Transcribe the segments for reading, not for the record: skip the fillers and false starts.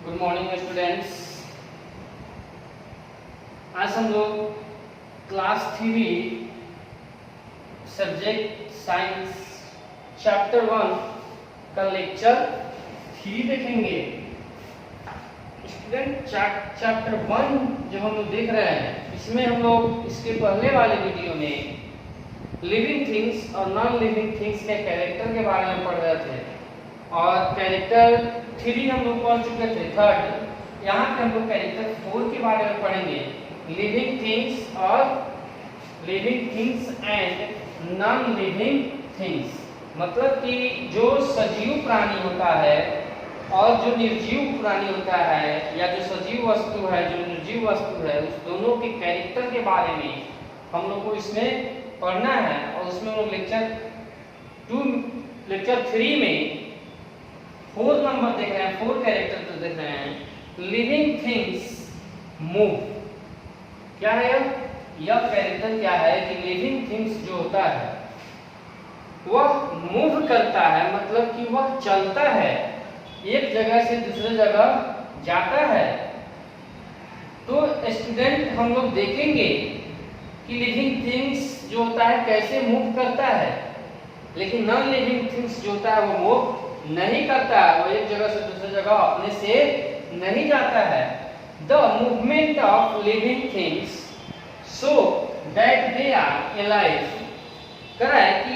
Good morning students. आज हम लोग क्लास 3 सब्जेक्ट साइंस चैप्टर 1 का लेक्चर 3 देखेंगे। स्टूडेंट चैप्टर 1 जो हम लोग देख रहे हैं, इसमें हम लोग इसके पहले वाले वीडियो में लिविंग थिंग्स और नॉन लिविंग थिंग्स के कैरेक्टर के बारे में पढ़ रहे थे और कैरेक्टर 3 हम लोग पढ़ चुके थे, थर्ड। यहाँ पे हम लोग कैरेक्टर 4 के बारे में पढ़ेंगे, लिविंग थिंग्स और living things and non living things. मतलब कि जो सजीव प्राणी होता है और जो निर्जीव प्राणी होता है, या जो सजीव वस्तु है जो निर्जीव वस्तु है, उस दोनों के कैरेक्टर के बारे में हम लोग को इसमें पढ़ना है। और उसमें हम लोग लेक्चर 3 में 4 नंबर देख रहे हैं, 4 कैरेक्टर तो देख रहे हैं। Living things move. क्या है यह कैरेक्टर क्या है कि लिविंग थिंग्स जो होता है वह मूव करता है, मतलब कि वह चलता है, एक जगह से दूसरे जगह जाता है। तो स्टूडेंट हम लोग देखेंगे कि लिविंग थिंग्स जो होता है कैसे मूव करता है, लेकिन नॉन लिविंग थिंग्स जो होता है वो मूव नहीं करता है, वो एक जगह से दूसरी जगह अपने से नहीं जाता है। The movement of living things show that they are alive. कह रहा है कि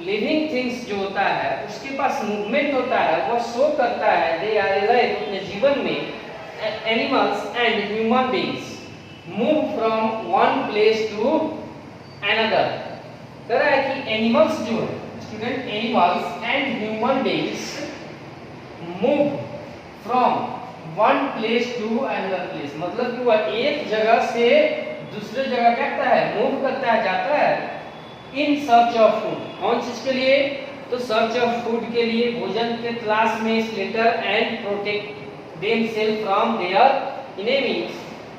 लिविंग थिंग्स जो होता है उसके पास मूवमेंट होता है, वह शो करता है दे आर अलाइव अपने जीवन में। Animals and human beings move from one place to another. कह रहा है कि एनिमल्स जो है student, animals and human beings move from one place to another place. मतलब कि वह एक जगह से दूसरे जगह क्या करता है, मूव करता है, जाता है। In search of food. कौन चीज के लिए? तो सर्च ऑफ फूड के लिए, भोजन के तलाश में। Shelter and protect themselves from their enemies.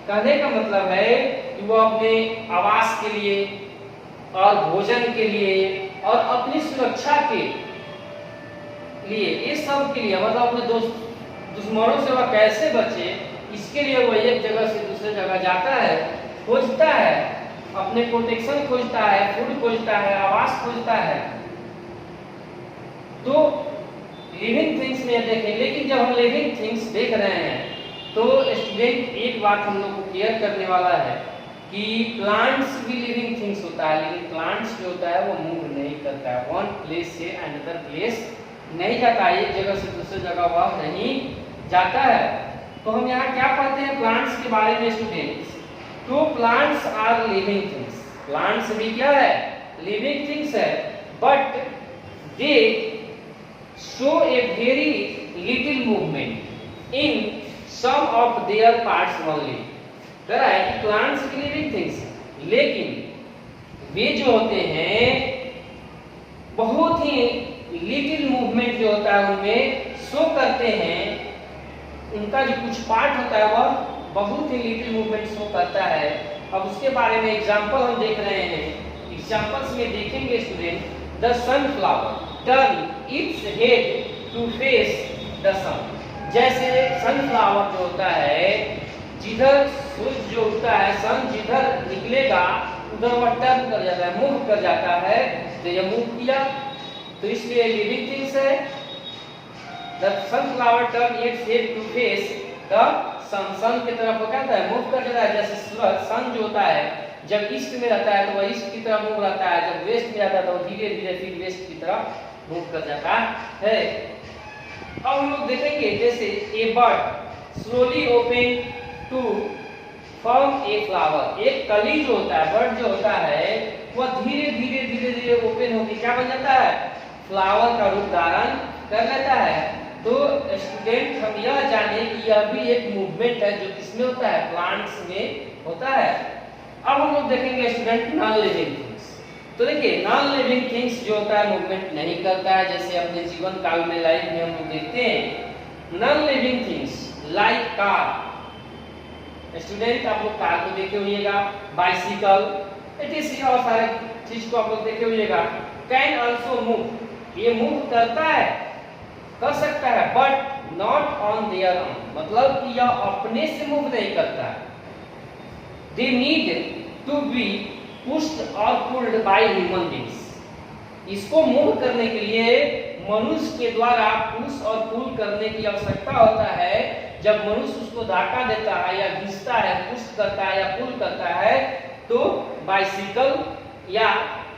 कहने का मतलब है कि वो अपने आवास के लिए और भोजन के लिए और अपनी सुरक्षा के लिए, ये सब के लिए, मतलब अपने दुश्मनों से वह कैसे बचे, इसके लिए वह एक जगह से दूसरे जगह जाता है, खोजता है, अपने प्रोटेक्शन खोजता है, फूड खोजता है, आवास खोजता है। तो लिविंग थिंग्स में देखें, लेकिन जब हम लिविंग थिंग्स देख रहे हैं तो स्टूडेंट एक बात हम लोग को क्लियर करने वाला है कि प्लांट्स भी लिविंग थिंग्स होता है, लेकिन प्लांट्स जो होता है वो मूव नहीं करता है, वन प्लेस से अनदर प्लेस नहीं जाता है, एक जगह से दूसरी जगह वह नहीं जाता है। तो हम यहाँ क्या पढ़ते हैं प्लांट्स के बारे में स्टूडेंट्स? तो plants are living things. Plants भी क्या है? लिविंग थिंग्स है, but they show a very little movement in some of their parts only. कह रहा है कि प्लांट्स भी लिविंग थिंग्स है, लेकिन वे जो होते हैं बहुत ही लिटिल मूवमेंट जो होता है उनमें शो करते हैं। उनका जो कुछ पार्ट होता है वह बहुत ही लिटिल मूवमेंट शो करता है। अब उसके बारे में एग्जांपल हम देख रहे हैं। एग्जांपल्स में देखेंगे student. The sunflower turn its head to face the sun. जैसे सनफ्लावर जो होता है, जिधर सूरज जो उगता है, सन जिधर निकलेगा उधर वह टर्न कर जाता है, मूव कर जाता है। तो यह मूव किया, तो इसलिए लिविंग थिंग्स है। The sunflower turn its head to face the sun. Sun की तरफ वो क्या होता है, मूव कर जाता है। जैसे सूरज, सन जो होता है जब ईस्ट में रहता है तो वह ईस्ट की तरफ मूव रहता है, जब वेस्ट में जाता है तो धीरे धीरे फिर वेस्ट की तरफ मूव कर जाता है। अब हम लोग देखेंगे जैसे a bird slowly open to form a flower. एक कली जो होता है, बर्ड जो होता है, वह धीरे धीरे ओपन होकर क्या बन जाता है, फ्लावर का रूप धारण कर लेता है। तो स्टूडेंट हम यह जाने कि यह भी एक मूवमेंट है जो किसमें होता है, प्लांट्स में होता है। अब हम लोग देखेंगे स्टूडेंट नॉन लिविंग थिंग्स। तो देखिए नॉन लिविंग थिंग्स जो होता है मूवमेंट नहीं करता है, जैसे अपने जीवन काल में लाइफ में हम लोग देखते हैं। Non living things like car. Student आप लोग कार को देखे होइएगा, बाइसिकल, etc और सारे चीज को आप लोग देखे होइएगा। कैन आल्सो मूव, ये मूव करता है, कर सकता है, but not on their own, मतलब कि यह अपने से मूव नहीं करता है। They need to be pushed और पुल्ड बाय ह्यूमन बीइंग्स, इसको मूव करने के लिए मनुष्य के द्वारा पुश और पुल करने की आवश्यकता होता है। जब मनुष्य उसको धक्का देता है या घिसता है, पुश करता है या पुल करता है, तो बाइसिकल या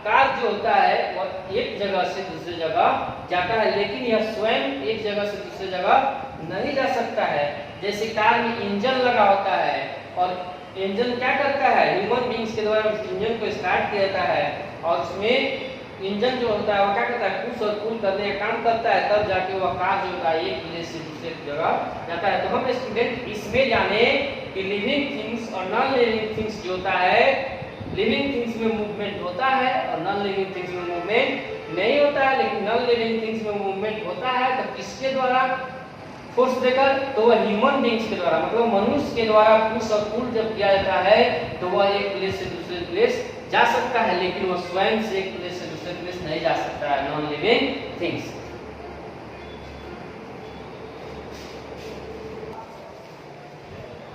कार जो होता है वह एक जगह से दूसरी जगह जाता है, लेकिन यह स्वयं एक जगह से दूसरी जगह नहीं जा सकता है। जैसे कार में इंजन लगा होता है और इंजन क्या करता है, ह्यूमन बीइंग्स के द्वारा उस इंजन को स्टार्ट किया जाता है और उसमें इंजन जो होता है वो क्या करता है, पुश और पुल करने का काम करता है, तब जाके वह कार जो होता है एक प्लेस से दूसरे जगह जाता है। तो हम स्टूडेंट इसमें जाने कि लिविंग थिंग्स और नॉन लिविंग थिंग्स जो होता है, लिविंग थिंग्स में मूवमेंट होता है और नॉन लिविंग थिंग्स में मूवमेंट नहीं होता है। लेकिन नॉन लिविंग थिंग्स में मूवमेंट होता है तो किसके द्वारा फोर्स देकर, तो वह ह्यूमन बीइंग्स के द्वारा, मतलब मनुष्य के द्वारा पुश और पुल जब किया जाता है तो वह एक प्लेस से दूसरे प्लेस जा सकता है, लेकिन वह स्वयं से एक प्लेस से दूसरे प्लेस नहीं जा सकता है, नॉन लिविंग थिंग्स।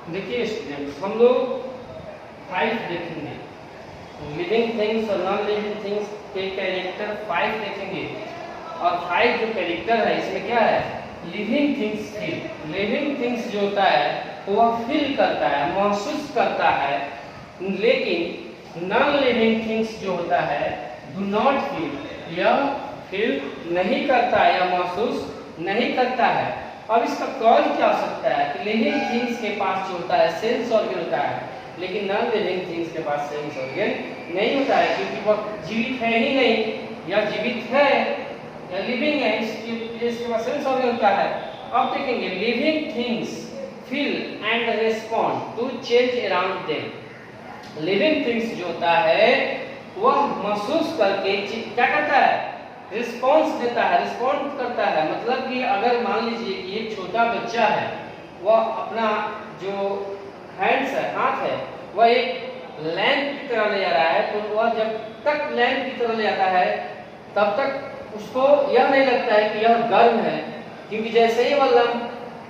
देखिए स्टूडेंट्स, हम लोग 5 देखेंगे, लिविंग थिंग्स और नॉन लिविंग थिंग्स के कैरेक्टर 5 देखेंगे। और 5 जो कैरेक्टर है इसमें क्या है, living things feel. Living things जो होता है वह फील करता है, महसूस करता है, लेकिन नॉन लिविंग थिंग्स जो होता है डू नॉट फील, यह फील नहीं करता या महसूस नहीं करता है। अब इसका कॉज क्या हो सकता है कि लिविंग थिंग्स के पास जो होता है सेंस ऑर्गन होता है, लेकिन नॉन लिविंग थिंग्स के पास सेंस ऑर्गन नहीं होता है, क्योंकि वह जीवित है ही नहीं, या जीवित है या लिविंग है, इसके पास सेंस ऑर्गन होता है। अब देखेंगे, living things feel and respond to change around them. Living things जो होता है वह महसूस करके क्या करता है, रिस्पॉन्स देता है, रिस्पॉन्ड करता है। मतलब कि अगर मान लीजिए कि एक छोटा बच्चा है, वह अपना जो हैंड्स है, हाथ है, वह एक लैंप की तरह ले जा रहा है, तो वह जब तक लैंप की तरह ले जाता है तब तक उसको यह नहीं लगता है कि यह गर्म है, क्योंकि जैसे ही वह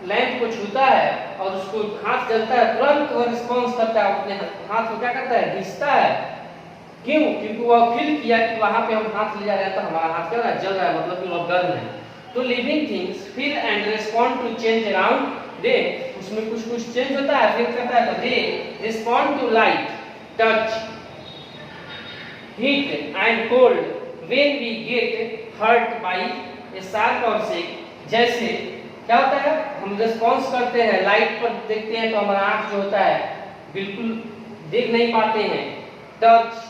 लैंप को छूता है और उसको हाथ जलता है, तुरंत वह रिस्पॉन्स करता है, अपने हाथ को क्या करता है, घिसता है। क्यों? क्योंकि वह फील किया कि वहां पे हम हाथ ले जा रहे हैं तो हमारा हाथ क्या रहा है, जल रहा है, मतलब कि वह गर्म है। तो living things feel and respond to change around they, उसमें कुछ कुछ चेंज होता है, फील करता है, तो they respond to light, touch, heat and cold when we get hurt by a sharp object. जैसे क्या होता है, हम रिस्पॉन्स करते हैं, लाइट पर देखते हैं तो हमारा आंख जो होता है बिल्कुल देख नहीं पाते हैं, टच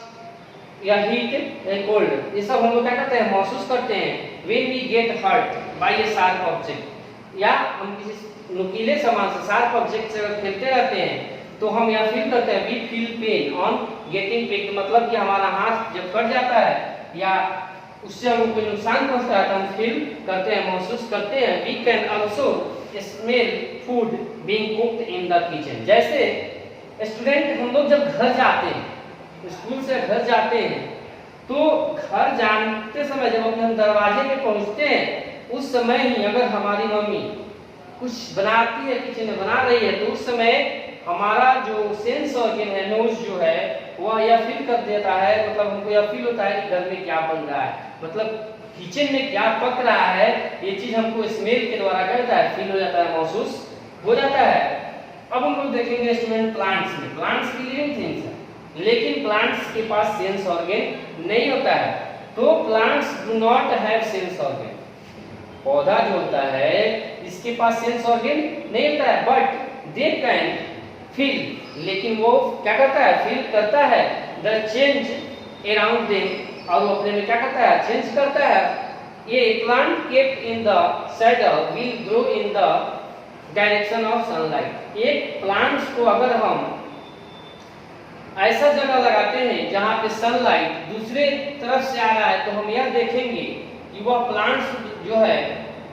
या हीट या कोल्ड, ये सब हम लोग क्या करते हैं, महसूस करते हैं। When we get hurt by a sharp object, या हम किसी नुकीले सामान से, शार्प ऑब्जेक्ट से अगर खेलते रहते हैं तो हम यह फील करते हैं, we feel pain on getting picked, मतलब कि हमारा हाथ जब कट जाता है या उससे हमको कोई नुकसान पहुंचता है तो हम फील करते हैं, महसूस करते हैं। We can also smell food being cooked in the kitchen. जैसे स्टूडेंट हम लोग जब घर जाते हैं, स्कूल से घर जाते हैं, तो घर जाते समय जब अपने हम दरवाजे पे पहुंचते हैं, उस समय ही अगर हमारी मम्मी कुछ बनाती है, किचन में बना रही है, तो उस समय हमारा जो सेंस ऑर्गन है, नोज जो है, वह यह फील कर देता है, मतलब हमको यह फील होता है कि घर में क्या बन रहा है, मतलब किचन में क्या पक रहा है, ये चीज हमको स्मेल के द्वारा क्या होता है, फील हो जाता है, महसूस हो जाता है। अब हम लोग देखेंगे स्टूडेंट प्लांट्स में, प्लांट्स की लिविंग थिंग्स है, लेकिन प्लांट्स के पास सेंस ऑर्गन नहीं होता है, तो plants do not have sense organ. पौधा जो होता है इसके पास सेंस ऑर्गन नहीं होता है, बट दे कैन फील, लेकिन वो क्या करता है, फील करता है द चेंज अराउंड देम, और वो अपने में क्या करता है, चेंज करता है। ये plant kept in the shadow will grow in the direction of sunlight. एक प्लांट्स को अगर हम ऐसा जगह लगाते हैं जहां पे सनलाइट दूसरे तरफ से आ रहा है, तो हम यह देखेंगे कि वह प्लांट्स जो है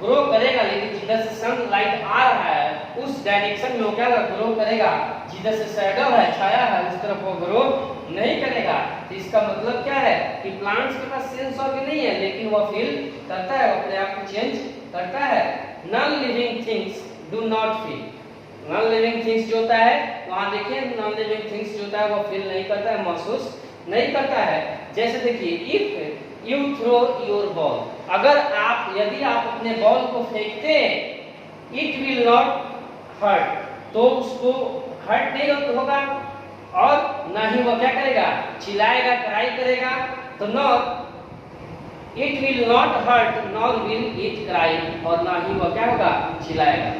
ग्रो करेगा, लेकिन जिधर से सनलाइट आ रहा है उस डायरेक्शन में वो क्या ग्रो करेगा, जिधर से शैडो है, छाया है, उस तरफ वो ग्रो नहीं करेगा। तो इसका मतलब क्या है कि प्लांट्स के पास सेंस ऑर्गन नहीं है, लेकिन वह फील करता है, अपने आप को चेंज करता है। Non living things do not feel. Non living things जो होता है वहां देखिए नॉन लिविंग थिंग्स जो होता है वो फील नहीं करता है, महसूस नहीं करता है। जैसे देखिए if you throw your ball, अगर आप यदि आप अपने बॉल को फेंकते हैं इट विल नॉट हर्ट, तो उसको हर्ट नहीं होगा और ना ही वो क्या करेगा, चिल्लाएगा, क्राई करेगा। तो not it will not hurt nor will it cry, और ना ही वो क्या होगा, चिल्लाएगा।